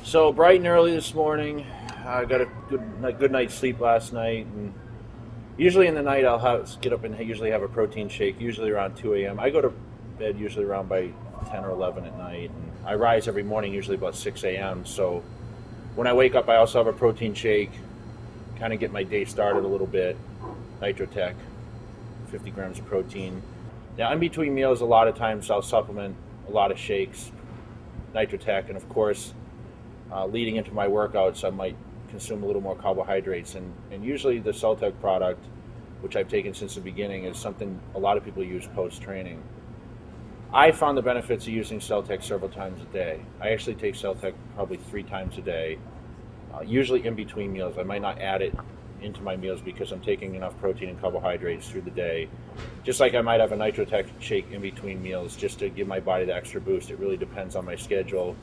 So bright and early this morning, I got a good night's sleep last night, and usually in the night get up and usually have a protein shake, usually around 2 a.m. I go to bed usually around by 10 or 11 at night, and I rise every morning usually about 6 a.m. So when I wake up, I also have a protein shake, kind of get my day started a little bit. Nitrotech, 50 grams of protein. Now in between meals, a lot of times I'll supplement a lot of shakes, Nitrotech, and of course, leading into my workouts, I might consume a little more carbohydrates, and usually the Celtec product, which I've taken since the beginning, is something a lot of people use post-training. I found the benefits of using Celtec several times a day. I actually take Celtec probably 3 times a day, usually in between meals. I might not add it into my meals because I'm taking enough protein and carbohydrates through the day. Just like I might have a Nitrotech shake in between meals just to give my body the extra boost. It really depends on my schedule.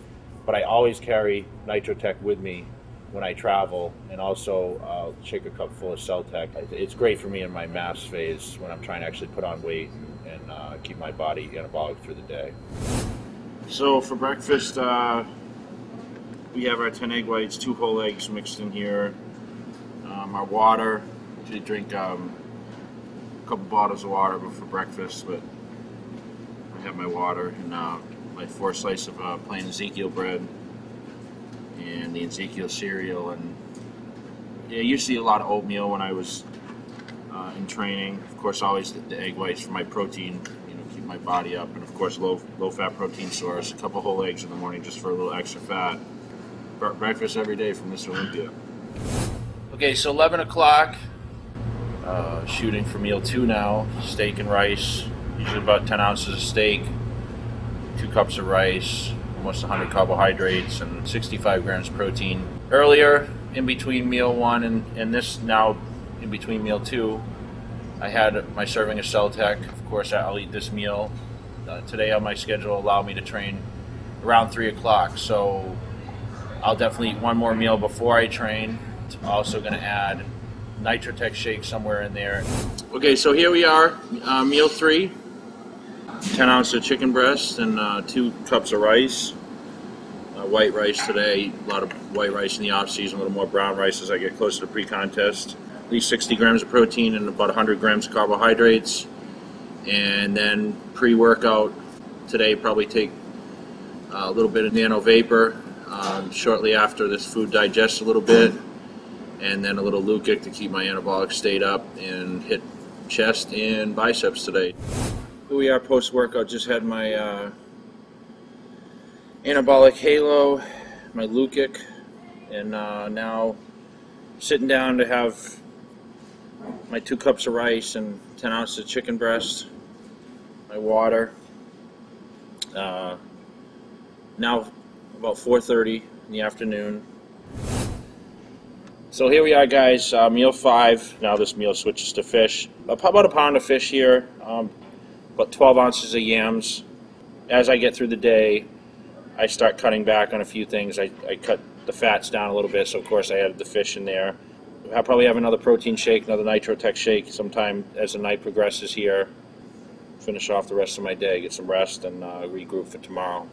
But I always carry Nitrotech with me when I travel, and also shaker cup full of Celtec. It's great for me in my mass phase when I'm trying to actually put on weight and keep my body anabolic through the day. So for breakfast, we have our 10 egg whites, 2 whole eggs mixed in here. Our water, usually drink a couple bottles of water for breakfast, but I have my water and my 4 slices of plain Ezekiel bread and the Ezekiel cereal, and yeah, usually a lot of oatmeal when I was in training. Of course, always the egg whites for my protein, keep my body up, and of course low fat protein source. A couple whole eggs in the morning just for a little extra fat. Breakfast every day from Mr. Olympia. Okay, so 11 o'clock. Shooting for meal 2 now. Steak and rice. Usually about 10 ounces of steak, 2 cups of rice, almost 100 carbohydrates, and 65 grams protein. Earlier, in between meal 1 and this now in between meal 2, I had my serving of Celtec. Of course, I'll eat this meal. Today on my schedule allow me to train around 3 o'clock, so I'll definitely eat one more meal before I train. I'm also going to add Nitrotech shake somewhere in there. Okay, so here we are, meal 3. 10 ounces of chicken breast and 2 cups of rice. White rice today, a lot of white rice in the off season, a little more brown rice as I get closer to pre-contest. At least 60 grams of protein and about 100 grams of carbohydrates. And then pre-workout today, probably take a little bit of nano vapor shortly after this food digests a little bit. And then a little Lukic to keep my anabolic state up, and hit chest and biceps today. Here we are post-workout. Just had my anabolic halo, my Lukic, and now sitting down to have my 2 cups of rice and 10 ounces of chicken breast, my water. Now about 4:30 in the afternoon. So here we are, guys, meal 5. Now this meal switches to fish. About a pound of fish here, about 12 ounces of yams. As I get through the day, I start cutting back on a few things. I cut the fats down a little bit, so of course I added the fish in there. I'll probably have another protein shake, another Nitrotech shake sometime as the night progresses here. Finish off the rest of my day, get some rest, and regroup for tomorrow.